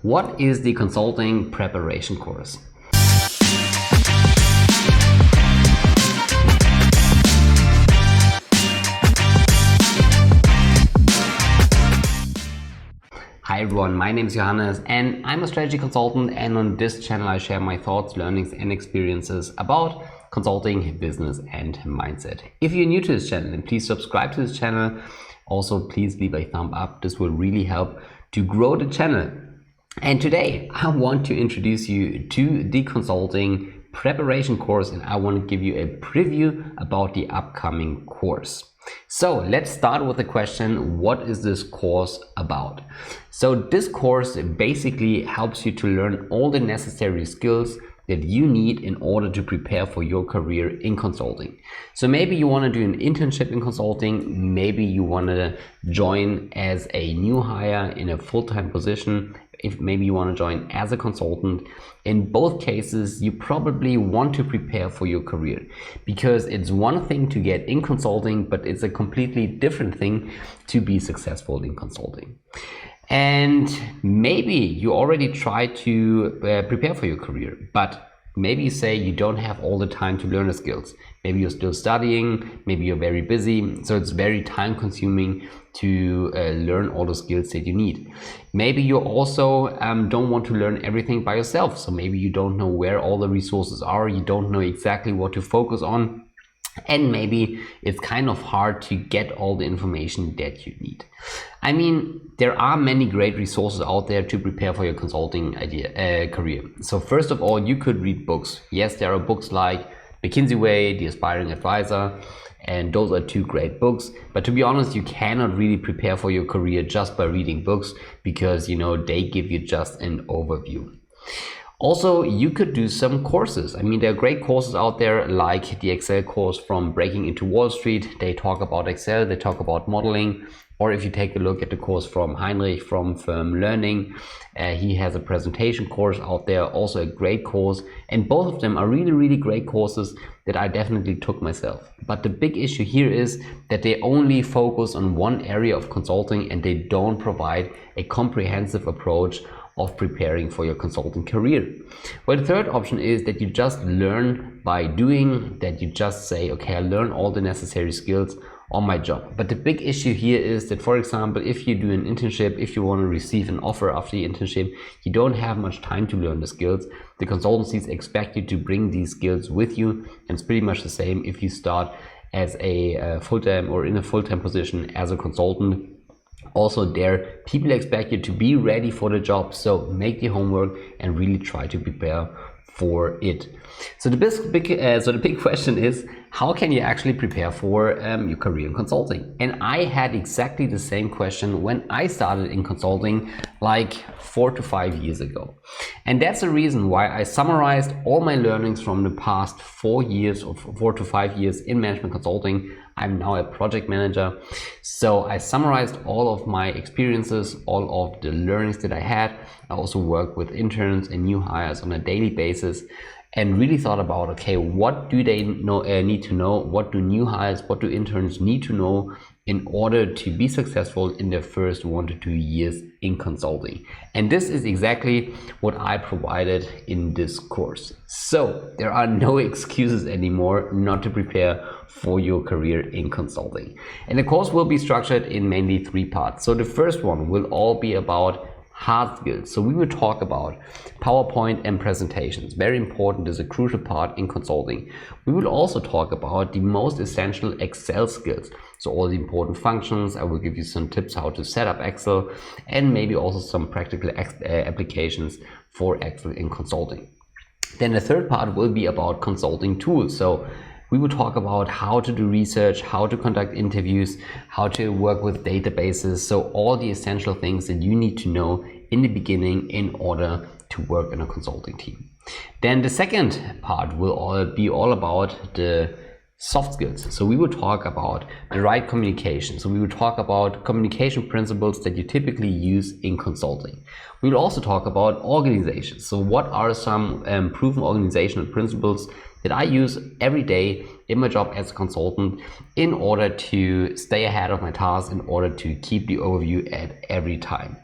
What is the consulting preparation course? Hi everyone, my name is Johannes and I'm a strategy consultant, and on this channel I share my thoughts, learnings and experiences about consulting, business and mindset. If you're new to this channel, then please subscribe to this channel. Also, please leave a thumb up. This will really help to grow the channel. And today I want to introduce you to the consulting preparation course, and I want to give you a preview about the upcoming course. So let's start with the question, what is this course about? So this course basically helps you to learn all the necessary skills that you need in order to prepare for your career in consulting. So maybe you want to do an internship in consulting, maybe you want to join as a new hire in a full-time position, if maybe you want to join as a consultant. In both cases, you probably want to prepare for your career, because it's one thing to get in consulting, but it's a completely different thing to be successful in consulting. And maybe you already try to prepare for your career, but maybe you say you don't have all the time to learn the skills. Maybe you're still studying, maybe you're very busy, so it's very time consuming to learn all the skills that you need. Maybe you also don't want to learn everything by yourself, so maybe you don't know where all the resources are, you don't know exactly what to focus on, and maybe it's kind of hard to get all the information that you need. I mean, there are many great resources out there to prepare for your consulting career. So first of all, you could read books. Yes, there are books like McKinsey Way, The Aspiring Advisor, and those are two great books. But to be honest, you cannot really prepare for your career just by reading books, because they give you just an overview. Also, you could do some courses. I mean, there are great courses out there like the Excel course from Breaking into Wall Street. They talk about Excel, they talk about modeling. Or if you take a look at the course from Heinrich from Firm Learning, he has a presentation course out there, also a great course. And both of them are really, really great courses that I definitely took myself. But the big issue here is that they only focus on one area of consulting, and they don't provide a comprehensive approach of preparing for your consulting career. Well, the third option is that you just learn by doing, that you just say, okay, I learn all the necessary skills on my job. But the big issue here is that, for example, if you do an internship, if you want to receive an offer after the internship, you don't have much time to learn the skills. The consultancies expect you to bring these skills with you, and it's pretty much the same if you start as a full-time or in a full-time position as a consultant. Also there, people expect you to be ready for the job, so make the homework and really try to prepare for it. So the big question is, how can you actually prepare for your career in consulting? And I had exactly the same question when I started in consulting like 4 to 5 years ago. And that's the reason why I summarized all my learnings from the past 4 to 5 years in management consulting. I'm now a project manager. So I summarized all of my experiences, all of the learnings that I had. I also work with interns and new hires on a daily basis, and really thought about, okay, what do they need to know? What do new hires, what do interns need to know in order to be successful in their first 1 to 2 years in consulting? And this is exactly what I provided in this course. So there are no excuses anymore not to prepare for your career in consulting. And the course will be structured in mainly 3 parts. So the first one will all be about hard skills. So we will talk about PowerPoint and presentations. Very important, is a crucial part in consulting. We will also talk about the most essential Excel skills. So all the important functions. I will give you some tips how to set up Excel, and maybe also some practical applications for Excel in consulting. Then the third part will be about consulting tools. So we will talk about how to do research, how to conduct interviews, how to work with databases. So all the essential things that you need to know in the beginning in order to work in a consulting team. Then the second part will be all about the Soft skills. So we will talk about the right communication. So we will talk about communication principles that you typically use in consulting. We will also talk about organization. So what are some proven organizational principles that I use every day in my job as a consultant in order to stay ahead of my tasks, in order to keep the overview at every time.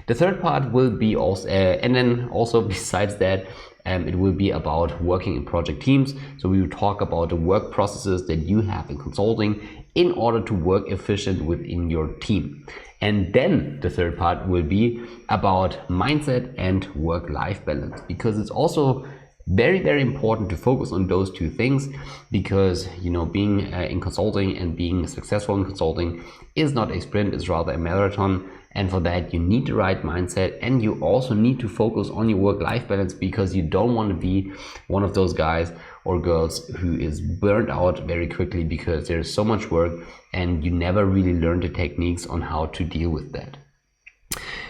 The third part will be also, and then also besides that, it will be about working in project teams. So we will talk about the work processes that you have in consulting in order to work efficient within your team. And then the third part will be about mindset and work-life balance, because it's also very, very important to focus on those two things, because being in consulting and being successful in consulting is not a sprint, it's rather a marathon. And for that, you need the right mindset, and you also need to focus on your work-life balance, because you don't want to be one of those guys or girls who is burnt out very quickly because there's so much work and you never really learn the techniques on how to deal with that.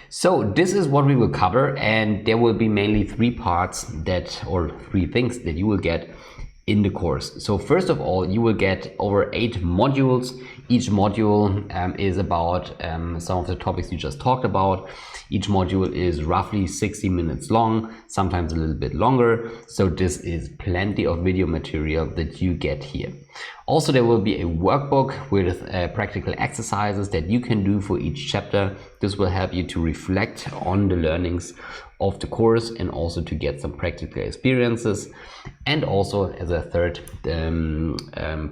So this is what we will cover, and there will be mainly three things that you will get in the course. So first of all, you will get over 8 modules. Each module is about some of the topics you just talked about. Each module is roughly 60 minutes long, sometimes a little bit longer. So this is plenty of video material that you get here. Also, there will be a workbook with practical exercises that you can do for each chapter. This will help you to reflect on the learnings of the course and also to get some practical experiences. And also, as a third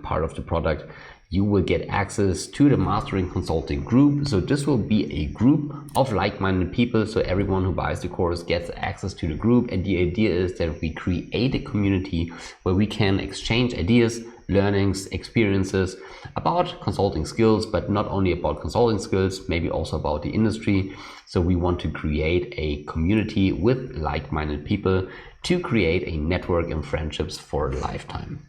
part of the product, you will get access to the Mastering Consulting group. So this will be a group of like-minded people. So everyone who buys the course gets access to the group. And the idea is that we create a community where we can exchange ideas, learnings, experiences about consulting skills, but not only about consulting skills, maybe also about the industry. So we want to create a community with like-minded people to create a network and friendships for a lifetime.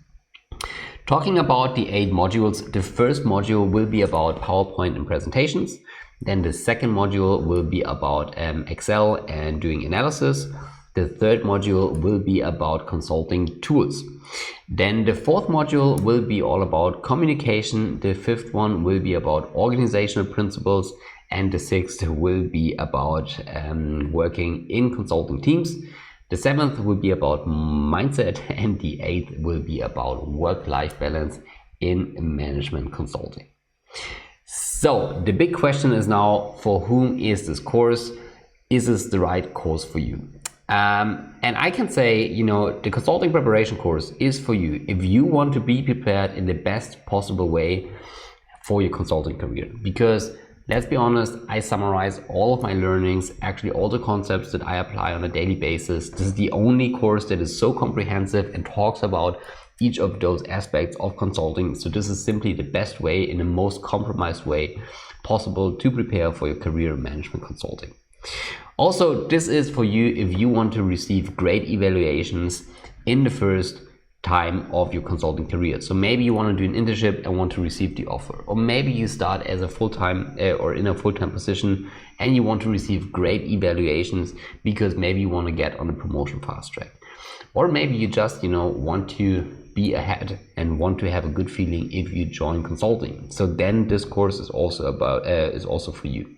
Talking about the 8 modules, the first module will be about PowerPoint and presentations. Then the second module will be about Excel and doing analysis. The third module will be about consulting tools. Then the fourth module will be all about communication. The fifth one will be about organizational principles. And the sixth will be about working in consulting teams. The seventh will be about mindset, and the eighth will be about work-life balance in management consulting. So the big question is now, for whom is this course? Is this the right course for you? And I can say, the consulting preparation course is for you if you want to be prepared in the best possible way for your consulting career. Because let's be honest, I summarize all of my learnings, actually all the concepts that I apply on a daily basis. This is the only course that is so comprehensive and talks about each of those aspects of consulting. So this is simply the best way, in the most compromised way possible, to prepare for your career in management consulting. Also, this is for you if you want to receive great evaluations in the first time of your consulting career. So maybe you want to do an internship and want to receive the offer, or maybe you start as a full-time or in a full-time position and you want to receive great evaluations because maybe you want to get on a promotion fast track, or maybe you just want to be ahead and want to have a good feeling if you join consulting. So then this course is also for you.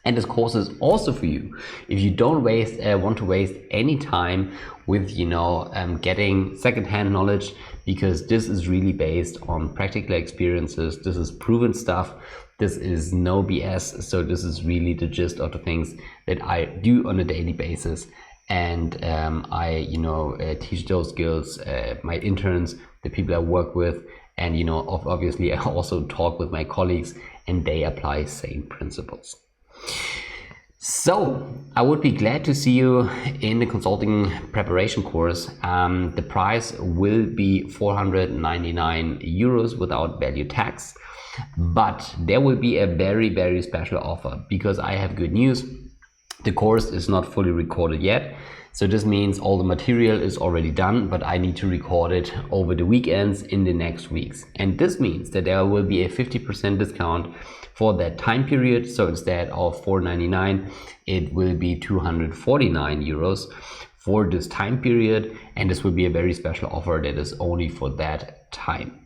And this course is also for you if you don't want to waste any time with getting secondhand knowledge, because this is really based on practical experiences. This is proven stuff. This is no BS. So this is really the gist of the things that I do on a daily basis, and I teach those skills my interns, the people I work with, and obviously I also talk with my colleagues and they apply same principles. So I would be glad to see you in the consulting preparation course. The price will be 499 euros without value tax, but there will be a very, very special offer, because I have good news. The course is not fully recorded yet. So this means all the material is already done, but I need to record it over the weekends in the next weeks. And this means that there will be a 50% discount for that time period. So instead of 499, it will be 249 euros for this time period. And this will be a very special offer that is only for that time.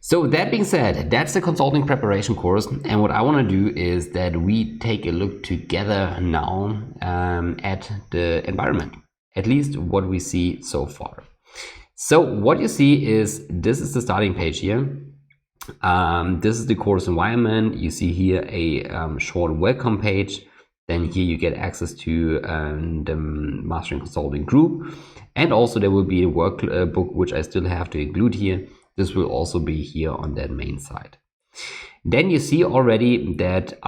So that being said, that's the consulting preparation course, and what I want to do is that we take a look together now at the environment, at least what we see so far. So what you see is this is the starting page here. This is the course environment. You see here a short welcome page. Then here you get access to the Mastering Consulting group, and also there will be a workbook which I still have to include here. This will also be here on that main side. Then you see already that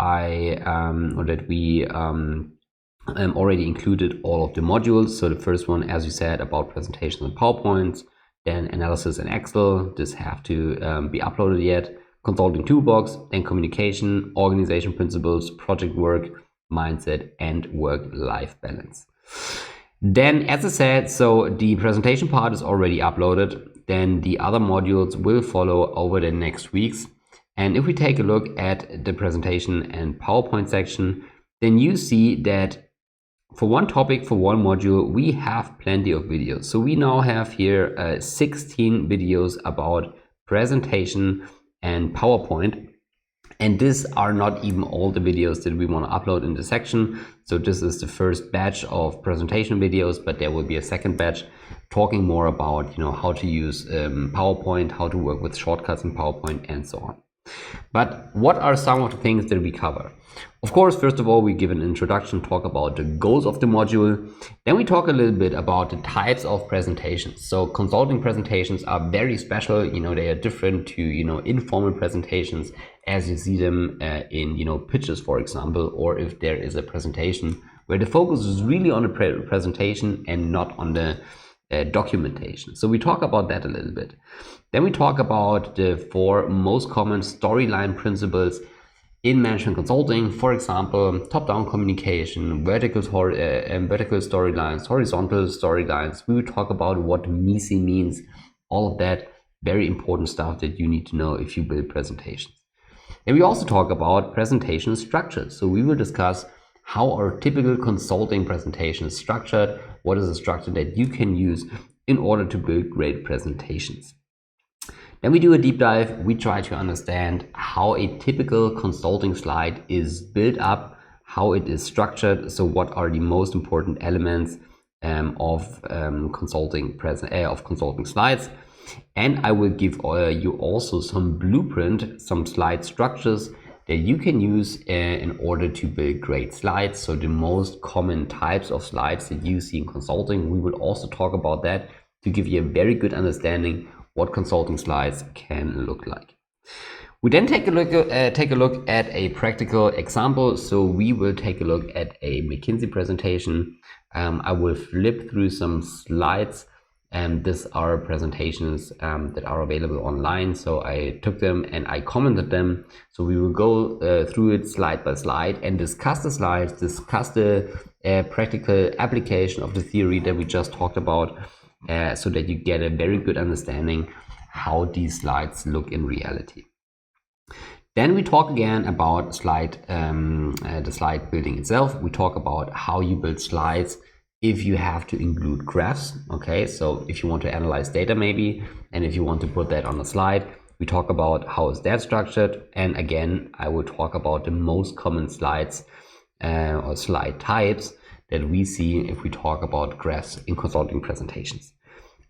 we already included all of the modules. So the first one, as you said, about presentations and PowerPoints, then analysis in Excel. This have to be uploaded yet. Consulting toolbox, then communication, organization principles, project work, mindset, and work-life balance. Then, as I said, so the presentation part is already uploaded. Then the other modules will follow over the next weeks. And if we take a look at the presentation and PowerPoint section, then you see that for one topic, for one module, we have plenty of videos. So we now have here 16 videos about presentation and PowerPoint. And these are not even all the videos that we want to upload in the section. So this is the first batch of presentation videos, but there will be a second batch talking more about, how to use PowerPoint, how to work with shortcuts in PowerPoint, and so on. But what are some of the things that we cover? Of course, first of all, we give an introduction, talk about the goals of the module. Then we talk a little bit about the types of presentations. So consulting presentations are very special. They are different to, informal presentations as you see them in, pitches, for example, or if there is a presentation where the focus is really on the presentation and not on the documentation. So we talk about that a little bit. Then we talk about the 4 most common storyline principles in management consulting. For example, top-down communication, vertical storylines, horizontal storylines. We will talk about what MECE means, all of that very important stuff that you need to know if you build presentations. And we also talk about presentation structures. So we will discuss how our typical consulting presentation is structured, what is a structure that you can use in order to build great presentations. Then we do a deep dive. We try to understand how a typical consulting slide is built up, how it is structured. So what are the most important elements of consulting slides. And I will give you also some blueprint, some slide structures that you can use in order to build great slides. So the most common types of slides that you see in consulting, we will also talk about that to give you a very good understanding what consulting slides can look like. We then take a look at a practical example. So we will take a look at a McKinsey presentation. I will flip through some slides, and these are presentations that are available online. So I took them and I commented them. So we will go through it slide by slide and discuss the slides, discuss the practical application of the theory that we just talked about, so that you get a very good understanding how these slides look in reality. Then we talk again about the slide building itself. We talk about how you build slides if you have to include graphs. Okay, so if you want to analyze data maybe, and if you want to put that on a slide, we talk about how is that structured. And again, I will talk about the most common slides or slide types that we see if we talk about graphs in consulting presentations.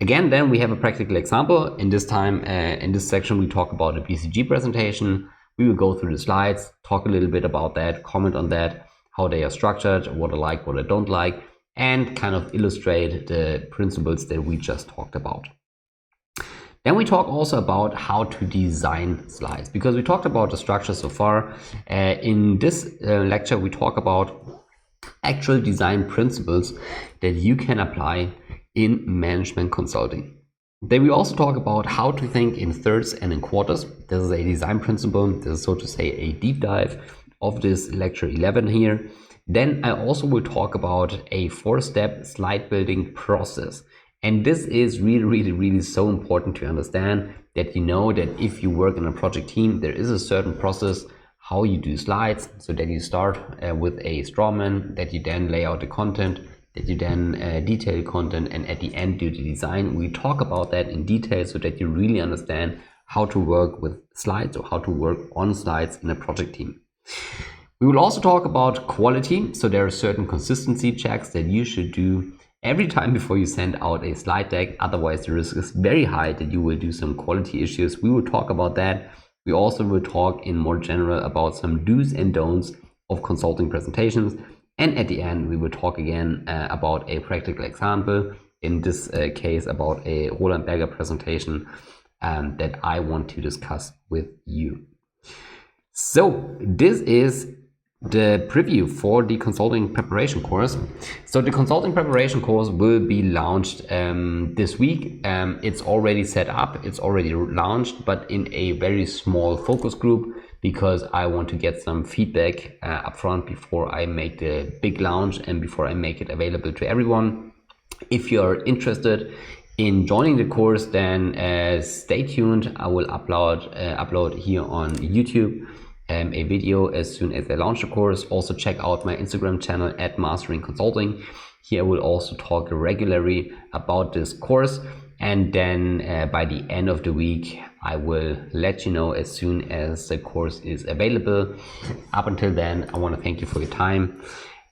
Again, then we have a practical example. In this section, we talk about a BCG presentation. We will go through the slides, talk a little bit about that, comment on that, how they are structured, what I like, what I don't like, and kind of illustrate the principles that we just talked about. Then we talk also about how to design slides, because we talked about the structure so far. In this lecture, we talk about actual design principles that you can apply in management consulting. Then we also talk about how to think in thirds and in quarters. This is a design principle. This is, so to say, a deep dive of this lecture 11 here. Then I also will talk about a 4-step slide building process. And this is really so important to understand, that you know that if you work in a project team, there is a certain process how you do slides. So that you start with a straw man, that you then lay out the content, that you then detail content, and at the end do the design. We talk about that in detail so that you really understand how to work with slides or how to work on slides in a project team. We will also talk about quality. So there are certain consistency checks that you should do every time before you send out a slide deck. Otherwise, the risk is very high that you will do some quality issues. We will talk about that. We also will talk in more general about some do's and don'ts of consulting presentations. And at the end, we will talk again about a practical example. In this case, about a Roland Berger presentation that I want to discuss with you. So this is the preview for the consulting preparation course. So the consulting preparation course will be launched this week. It's already set up, it's already launched, but in a very small focus group, because I want to get some feedback up front before I make the big launch and before I make it available to everyone. If you're interested in joining the course, then stay tuned. I will upload here on YouTube a video as soon as I launch the course. Also check out my Instagram channel at Mastering Consulting. Here I will also talk regularly about this course, and then by the end of the week I will let you know as soon as the course is available. Up until then, I want to thank you for your time.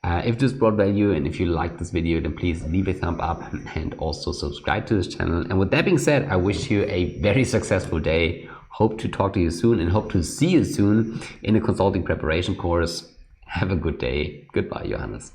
If this brought value and if you like this video, then please leave a thumb up and also subscribe to this channel. And with that being said, I wish you a very successful day. Hope to talk to you soon and hope to see you soon in the consulting preparation course. Have a good day. Goodbye, Johannes.